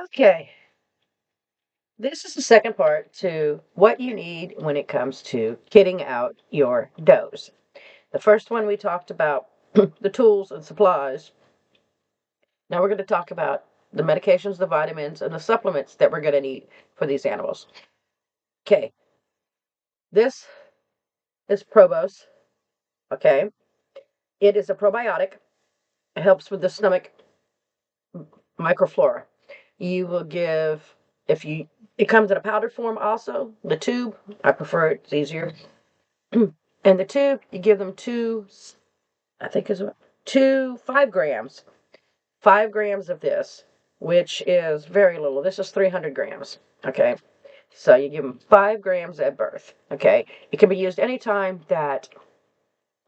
Okay, this is the second part to what you need when it comes to kitting out your does. The first one we talked about the tools and supplies. Now we're going to talk about the medications, the vitamins, and the supplements that we're going to need for these animals. Okay, this is Probos. Okay, it is a probiotic. It helps with the stomach microflora. You will give, if you, it comes in a powder form also, the tube. I prefer it, it's easier. And the tube, you give them two, I think is 5 grams. 5 grams of this, which is very little. This is 300 grams. Okay. So you give them 5 grams at birth. Okay. It can be used anytime that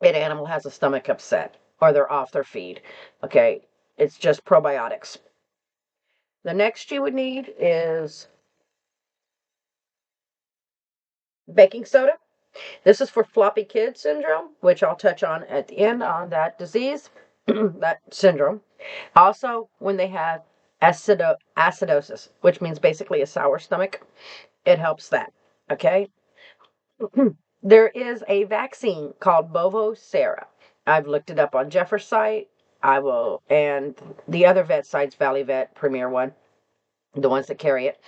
an animal has a stomach upset or they're off their feed. Okay. It's just probiotics. The next you would need is baking soda. This is for floppy kid syndrome, which I'll touch on at the end on that disease, that syndrome. Also, when they have acidosis, which means basically a sour stomach, it helps that. Okay. There is a vaccine called Bovocera. I've looked it up on Jeffers' site. I will, and the other vet sites, Valley Vet, Premier One, the ones that carry it.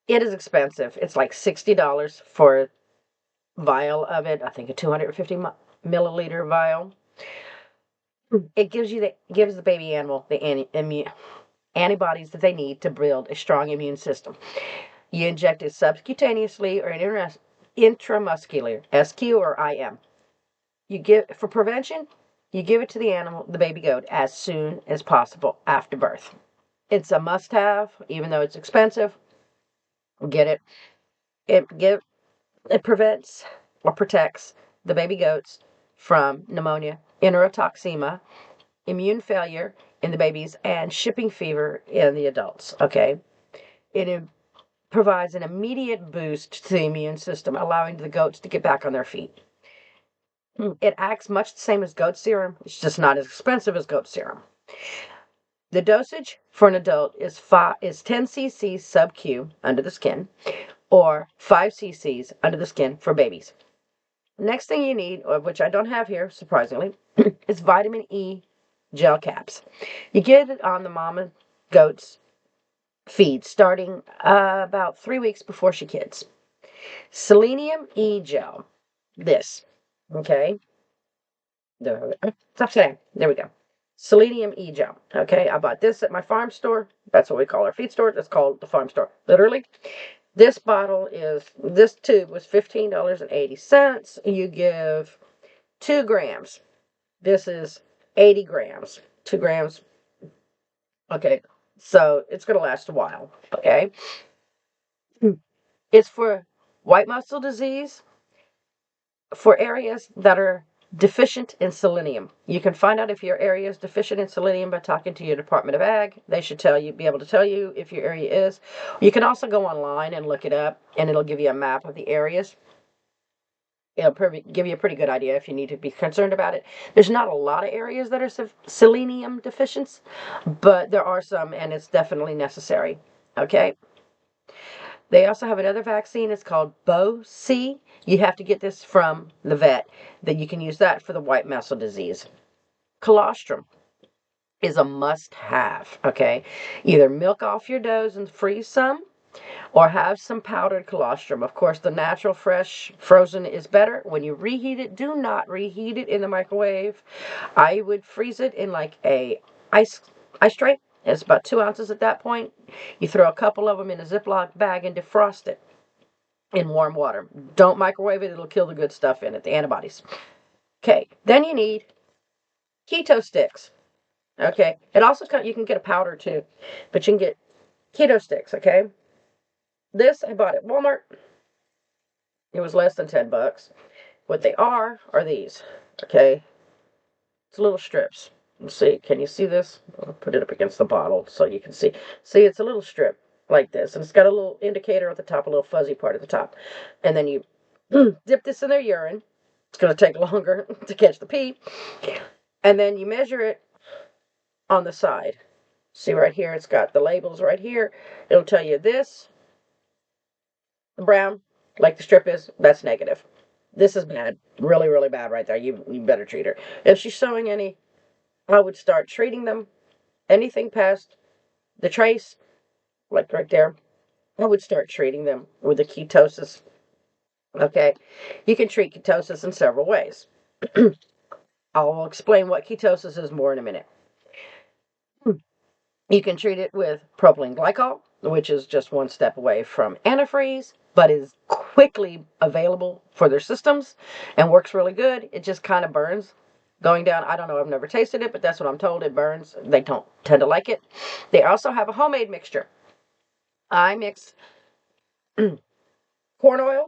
It is expensive. It's like $60 for a vial of it. I think a 250 milliliter vial. It gives the baby animal the antibodies that they need to build a strong immune system. You inject it subcutaneously or intramuscular, SQ or IM. You give for prevention. You give it to the animal, the baby goat, as soon as possible after birth. It's a must-have, even though it's expensive. Get it. It prevents or protects the baby goats from pneumonia, enterotoxemia, immune failure in the babies, and shipping fever in the adults. Okay. It provides an immediate boost to the immune system, allowing the goats to get back on their feet. It acts much the same as goat serum. It's just not as expensive as goat serum. The dosage for an adult is 10 cc's sub-Q under the skin, or 5 cc's under the skin for babies. Next thing you need, which I don't have here, surprisingly, is vitamin E gel caps. You get it on the mama goat's feed starting about 3 weeks before she kids. Selenium E gel. This. Okay. Stop saying. There we go. Selenium E gel. Okay. I bought this at my farm store. That's what we call our feed store. It's called the farm store. Literally. This tube was $15.80. You give 2 grams. This is 80 grams. 2 grams. Okay. So it's going to last a while. Okay. It's for white muscle disease, for areas that are deficient in selenium. You can find out if your area is deficient in selenium by talking to your Department of Ag. They should be able to tell you if your area is. You can also go online and look it up, and it'll give you a map of the areas. It'll give you a pretty good idea if you need to be concerned about it. There's not a lot of areas that are selenium deficient, but there are some, and it's definitely necessary. Okay. They also have another vaccine. It's called BoC. You have to get this from the vet. That you can use that for the white muscle disease. Colostrum is a must-have. Okay, either milk off your does and freeze some, or have some powdered colostrum. Of course, the natural, fresh, frozen is better. When you reheat it, do not reheat it in the microwave. I would freeze it in like a ice tray. It's about 2 ounces at that point. You throw a couple of them in a Ziploc bag and defrost it in warm water. Don't microwave it. It'll kill the good stuff in it, the antibodies. Okay, then you need keto sticks. Okay, it also you can get a powder too, but you can get keto sticks. Okay, this I bought at Walmart. It was less than $10. What they are these. Okay, it's little strips. Let's see, can you see this? I'll put it up against the bottle so you can see. See, it's a little strip like this, and it's got a little indicator at the top, a little fuzzy part at the top. And then you dip this in their urine. It's going to take longer to catch the pee. And then you measure it on the side. See right here, it's got the labels right here. It'll tell you this, the brown, like the strip is, that's negative. This is bad. Really, really bad right there. You better treat her. If she's showing any, I would start treating them. Anything past the trace, like right there, I would start treating them with the ketosis. Okay, you can treat ketosis in several ways. I'll explain what ketosis is more in a minute. You can treat it with propylene glycol, which is just one step away from antifreeze, but is quickly available for their systems and works really good. It just kind of burns going down. I don't know, I've never tasted it, but that's what I'm told. It burns. They don't tend to like it. They also have a homemade mixture. I mix corn oil,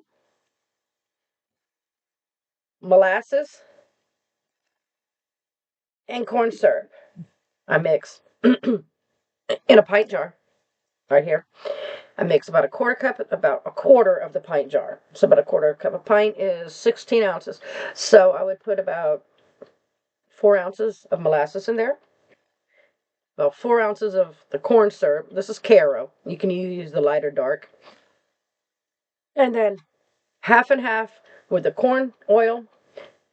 molasses, and corn syrup. I mix in a pint jar right here. I mix about a quarter of the pint jar. So about a quarter cup. A pint is 16 ounces. So I would put about 4 ounces of molasses in there. About 4 ounces of the corn syrup. This is Caro. You can use the light or dark. And then half and half with the corn oil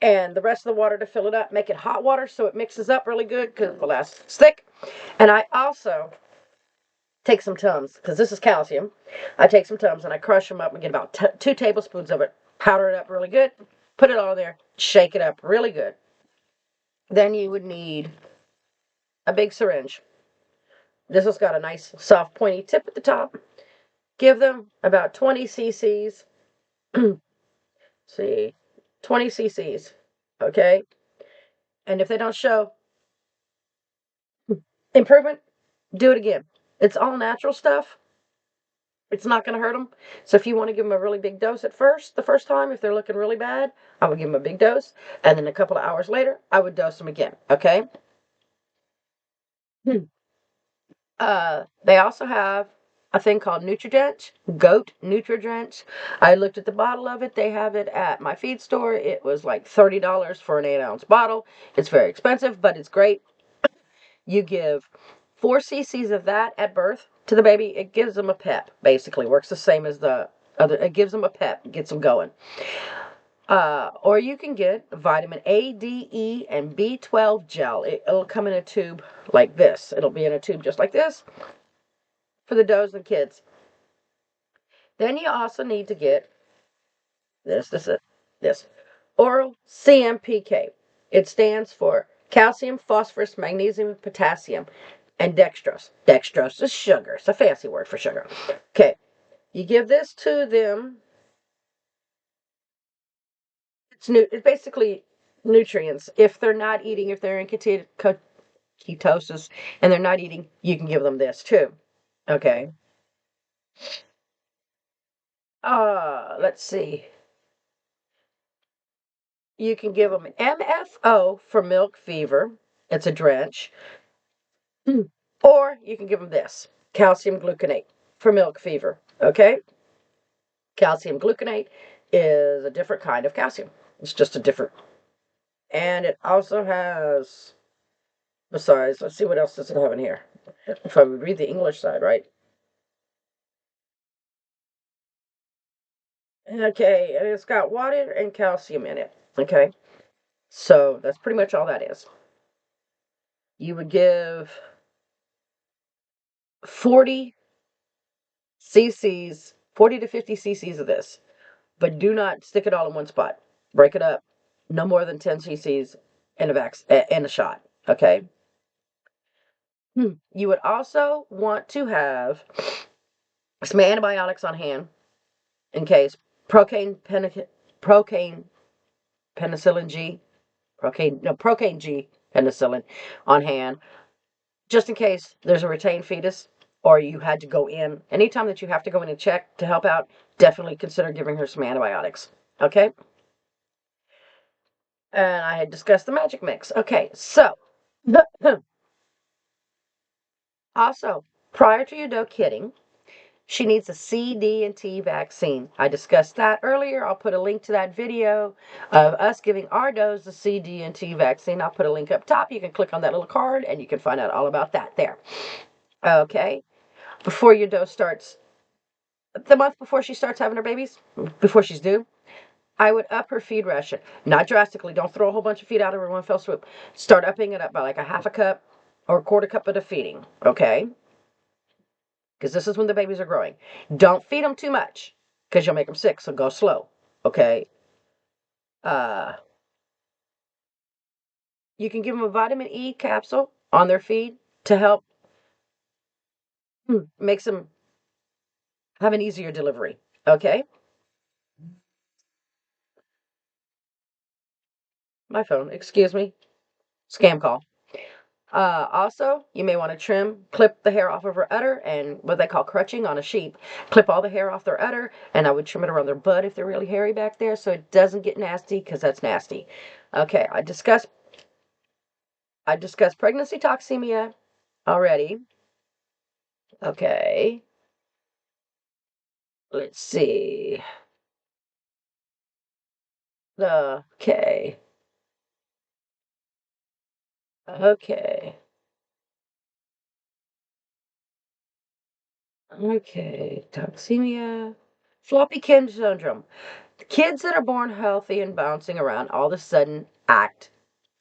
and the rest of the water to fill it up. Make it hot water so it mixes up really good because molasses is thick. And I also take some Tums, because this is calcium. I take some Tums and I crush them up and get about 2 tablespoons of it, powder it up really good, put it all there, shake it up really good. Then you would need a big syringe. This has got a nice soft pointy tip at the top. Give them about 20 cc's. See, 20 cc's, okay? And if they don't show improvement, do it again. It's all natural stuff. It's not going to hurt them. So if you want to give them a really big dose at first, the first time, if they're looking really bad, I would give them a big dose. And then a couple of hours later, I would dose them again. Okay? They also have a thing called Nutridrench, goat Nutridrench. I looked at the bottle of it. They have it at my feed store. It was like $30 for an 8-ounce bottle. It's very expensive, but it's great. You give 4 cc's of that at birth to the baby. It gives them a pep, basically. Works the same as the other. It gives them a pep, gets them going. Or you can get vitamin A, D, E, and B12 gel. It'll come in a tube like this. It'll be in a tube just like this for the does and kids. Then you also need to get this oral CMPK. It stands for calcium, phosphorus, magnesium, potassium, and dextrose. Dextrose is sugar. It's a fancy word for sugar. Okay, you give this to them. It's basically nutrients. If they're not eating, if they're in ketosis and they're not eating, you can give them this too. Okay. Let's see. You can give them MFO for milk fever. It's a drench. Or you can give them this, calcium gluconate for milk fever. Okay? Calcium gluconate is a different kind of calcium. It's just a different. And it also has, besides, let's see what else does it have in here. If I would read the English side, right? Okay, and it's got water and calcium in it. Okay, so that's pretty much all that is. You would give 40 cc's, 40 to 50 cc's of this, but do not stick it all in one spot. Break it up. No more than 10 cc's in a shot. Okay. You would also want to have some antibiotics on hand in case procaine penicillin G, procaine G penicillin on hand, just in case there's a retained fetus or you had to go in. Anytime that you have to go in and check to help out, definitely consider giving her some antibiotics. Okay? And I had discussed the magic mix. Okay, so also, prior to your doe kidding, she needs a C, D, and T vaccine. I discussed that earlier. I'll put a link to that video of us giving our does the C, D, and T vaccine. I'll put a link up top. You can click on that little card and you can find out all about that there. Okay. Before your dose starts, the month before she starts having her babies, before she's due, I would up her feed ration. Not drastically. Don't throw a whole bunch of feed out of her in one fell swoop. Start upping it up by like a half a cup or a quarter cup of the feeding. Okay? Because this is when the babies are growing. Don't feed them too much because you'll make them sick, so go slow. Okay? You can give them a vitamin E capsule on their feed to help makes them have an easier delivery. Okay? My phone, excuse me. Scam call. Also, you may want to clip the hair off of her udder and what they call crutching on a sheep. Clip all the hair off their udder, and I would trim it around their butt if they're really hairy back there so it doesn't get nasty, because that's nasty. Okay, I discussed pregnancy toxemia already. Okay. Let's see. Okay. Okay. Okay. Toxemia. Floppy kid syndrome. Kids that are born healthy and bouncing around all of a sudden act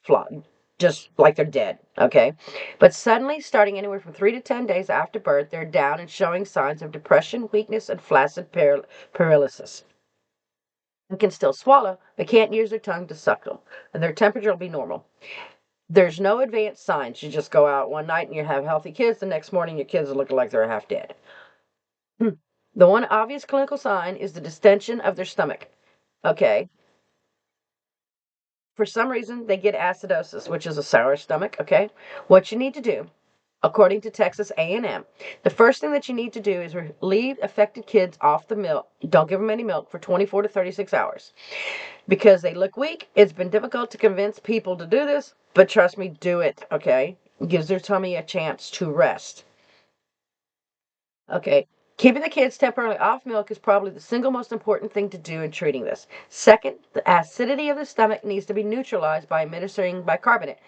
flop, just like they're dead, okay? But suddenly, starting anywhere from 3 to 10 days after birth, they're down and showing signs of depression, weakness, and flaccid paralysis. And can still swallow, but can't use their tongue to suckle, and their temperature will be normal. There's no advanced signs. You just go out one night and you have healthy kids. The next morning, your kids are looking like they're half dead. The one obvious clinical sign is the distension of their stomach. Okay. For some reason, they get acidosis, which is a sour stomach. Okay. What you need to do, according to Texas A&M, the first thing that you need to do is leave affected kids off the milk. Don't give them any milk for 24 to 36 hours because they look weak. It's been difficult to convince people to do this, but trust me, do it. Okay. It gives their tummy a chance to rest. Okay. Keeping the kids temporarily off milk is probably the single most important thing to do in treating this. Second, the acidity of the stomach needs to be neutralized by administering bicarbonate.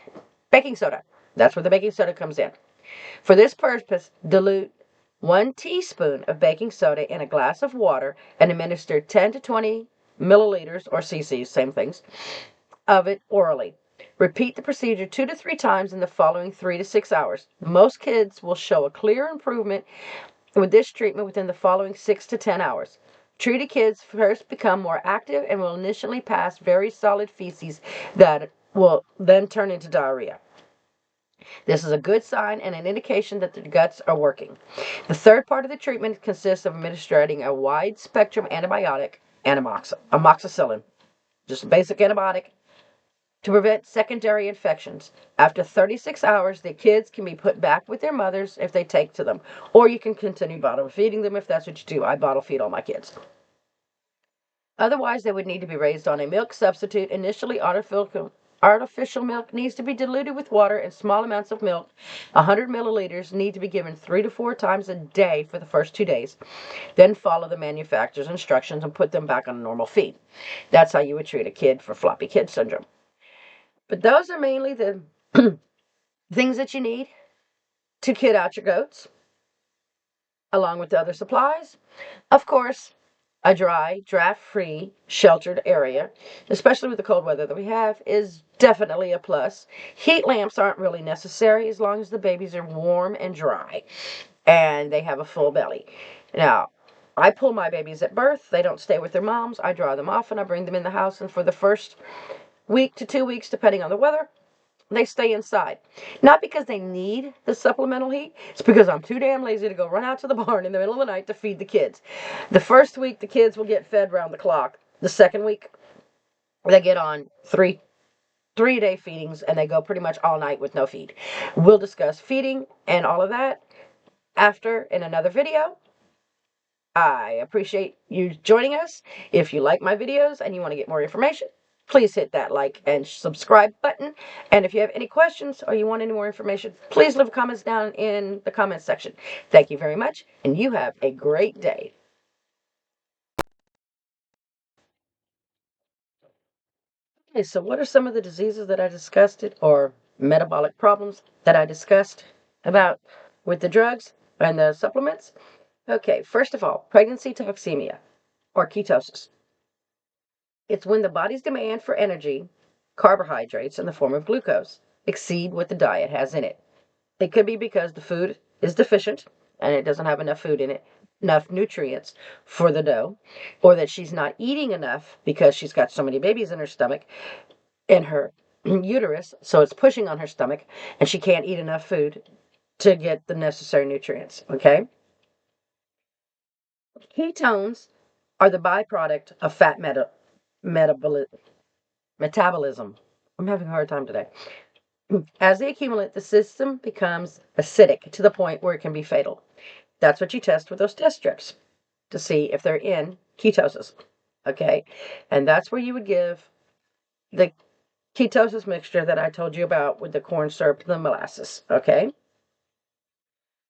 Baking soda. That's where the baking soda comes in. For this purpose, dilute 1 teaspoon of baking soda in a glass of water and administer 10 to 20 milliliters, or cc's, same things, of it orally. Repeat the procedure 2 to 3 times in the following 3 to 6 hours. Most kids will show a clear improvement with this treatment within the following 6 to 10 hours. Treated kids first become more active and will initially pass very solid feces that will then turn into diarrhea. This is a good sign and an indication that the guts are working. The third part of the treatment consists of administering a wide spectrum antibiotic, amoxicillin, just a basic antibiotic, to prevent secondary infections. After 36 hours, the kids can be put back with their mothers if they take to them, or you can continue bottle feeding them if that's what you do. I bottle feed all my kids. Otherwise, they would need to be raised on a milk substitute. Initially, artificial milk needs to be diluted with water, and small amounts of milk, 100 milliliters, need to be given 3 to 4 times a day for the first 2 days. Then follow the manufacturer's instructions and put them back on a normal feed. That's how you would treat a kid for floppy kid syndrome. But those are mainly the things that you need to kid out your goats, along with the other supplies. Of course, a dry, draft-free, sheltered area, especially with the cold weather that we have, is definitely a plus. Heat lamps aren't really necessary as long as the babies are warm and dry and they have a full belly. Now, I pull my babies at birth. They don't stay with their moms. I dry them off and I bring them in the house, and for the first week to 2 weeks, depending on the weather, they stay inside. Not because they need the supplemental heat. It's because I'm too damn lazy to go run out to the barn in the middle of the night to feed the kids. The first week, the kids will get fed round the clock. The second week, they get on three-day feedings, and they go pretty much all night with no feed. We'll discuss feeding and all of that after in another video. I appreciate you joining us. If you like my videos and you want to get more information, please hit that like and subscribe button. And if you have any questions or you want any more information, please leave comments down in the comments section. Thank you very much, and you have a great day. Okay, so what are some of the diseases that I discussed or metabolic problems that I discussed about with the drugs and the supplements? Okay, first of all, pregnancy toxemia or ketosis. It's when the body's demand for energy, carbohydrates in the form of glucose, exceed what the diet has in it. It could be because the food is deficient and it doesn't have enough food in it, enough nutrients for the dough, or that she's not eating enough because she's got so many babies in her stomach, in her uterus, so it's pushing on her stomach, and she can't eat enough food to get the necessary nutrients. Okay? Ketones are the byproduct of fat metabolism. I'm having a hard time today. As they accumulate, the system becomes acidic to the point where it can be fatal. That's what you test with those test strips to see if they're in ketosis. Okay? And that's where you would give the ketosis mixture that I told you about with the corn syrup and the molasses. Okay?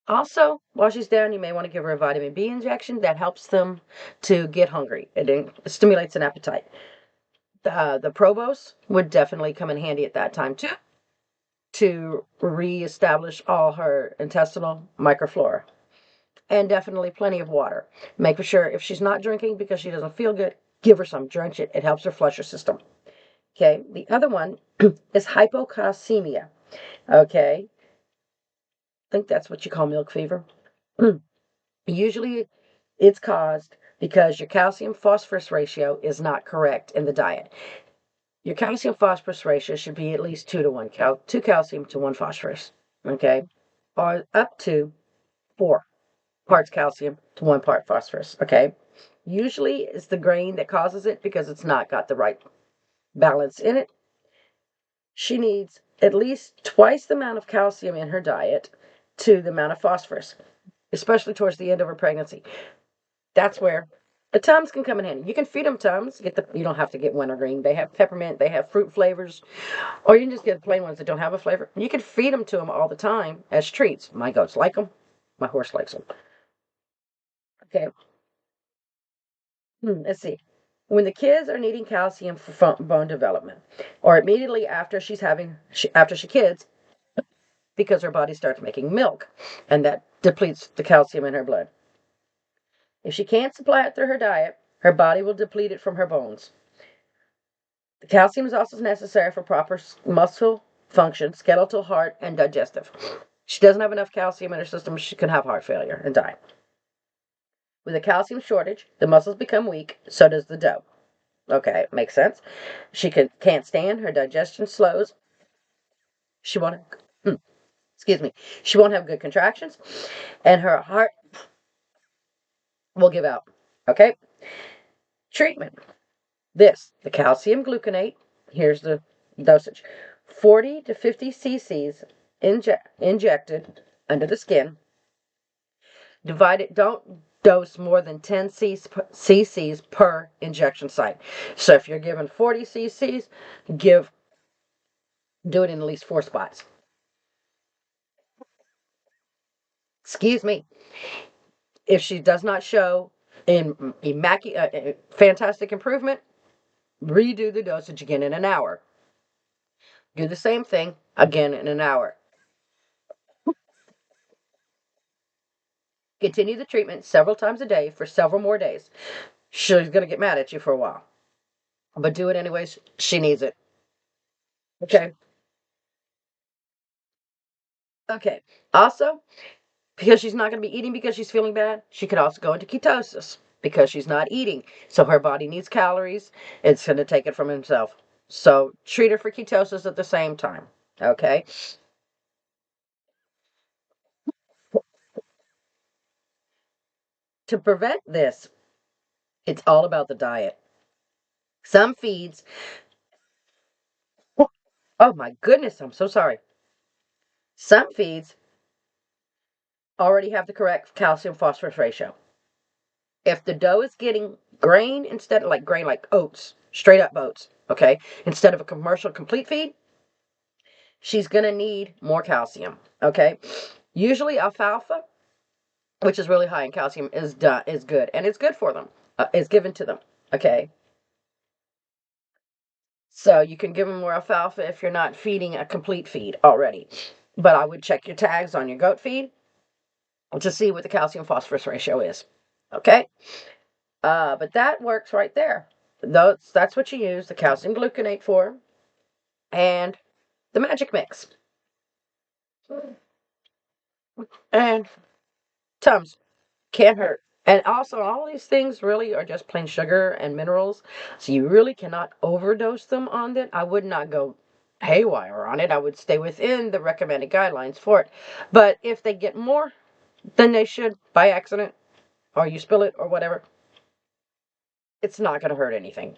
Also, while she's down, you may want to give her a vitamin B injection that helps them to get hungry. It stimulates an appetite. The Provos would definitely come in handy at that time too, to reestablish all her intestinal microflora. And definitely plenty of water. Make sure if she's not drinking because she doesn't feel good, give her some. Drench it. It helps her flush her system. Okay. The other one is hypocalcemia. Okay. I think that's what you call milk fever. Usually it's caused because your calcium phosphorus ratio is not correct in the diet. Your calcium phosphorus ratio should be at least 2 to 1, 2 calcium to 1 phosphorus, okay? Or up to 4 parts calcium to 1 part phosphorus, okay? Usually it's the grain that causes it because it's not got the right balance in it. She needs at least twice the amount of calcium in her diet to the amount of phosphorus, especially towards the end of her pregnancy. That's where the Tums can come in handy. You can feed them Tums. You don't have to get wintergreen. They have peppermint. They have fruit flavors. Or you can just get the plain ones that don't have a flavor. You can feed them to them all the time as treats. My goats like them. My horse likes them. Okay. Let's see. When the kids are needing calcium for bone development, or immediately after after she kids, because her body starts making milk, and that depletes the calcium in her blood. If she can't supply it through her diet, her body will deplete it from her bones. The calcium is also necessary for proper muscle function, skeletal, heart, and digestive. She doesn't have enough calcium in her system, she can have heart failure and die. With a calcium shortage, the muscles become weak, so does the dough. Okay, makes sense. She can't stand, her digestion slows. She won't, excuse me, she won't have good contractions, and her heart will give out. Okay? Treatment. The calcium gluconate, here's the dosage, 40 to 50 cc's injected under the skin. Don't dose more than 10 cc's per injection site. So if you're given 40 cc's, do it in at least 4 spots. Excuse me. If she does not show fantastic improvement, redo the dosage again in an hour. Do the same thing again in an hour. Continue the treatment several times a day for several more days. She's going to get mad at you for a while. But do it anyways. She needs it. Okay. Okay. Also, because she's not going to be eating because she's feeling bad, she could also go into ketosis because she's not eating. So her body needs calories. It's going to take it from himself. So treat her for ketosis at the same time. Okay. To prevent this, it's all about the diet. Some feeds, oh my goodness, I'm so sorry. Some feeds already have the correct calcium phosphorus ratio. If the dough is getting grain instead of like grain, like oats, straight up oats, okay? Instead of a commercial complete feed, she's going to need more calcium, okay? Usually alfalfa, which is really high in calcium, is good, and it's good for them. Is given to them, okay? So you can give them more alfalfa if you're not feeding a complete feed already. But I would check your tags on your goat feed to see what the calcium phosphorus ratio is, okay? But that works right there. That's what you use the calcium gluconate for, and the magic mix. And Tums can't hurt. And also, all these things really are just plain sugar and minerals, so you really cannot overdose them on it. I would not go haywire on it. I would stay within the recommended guidelines for it. But if they get more than they should by accident, or you spill it or whatever, it's not going to hurt anything.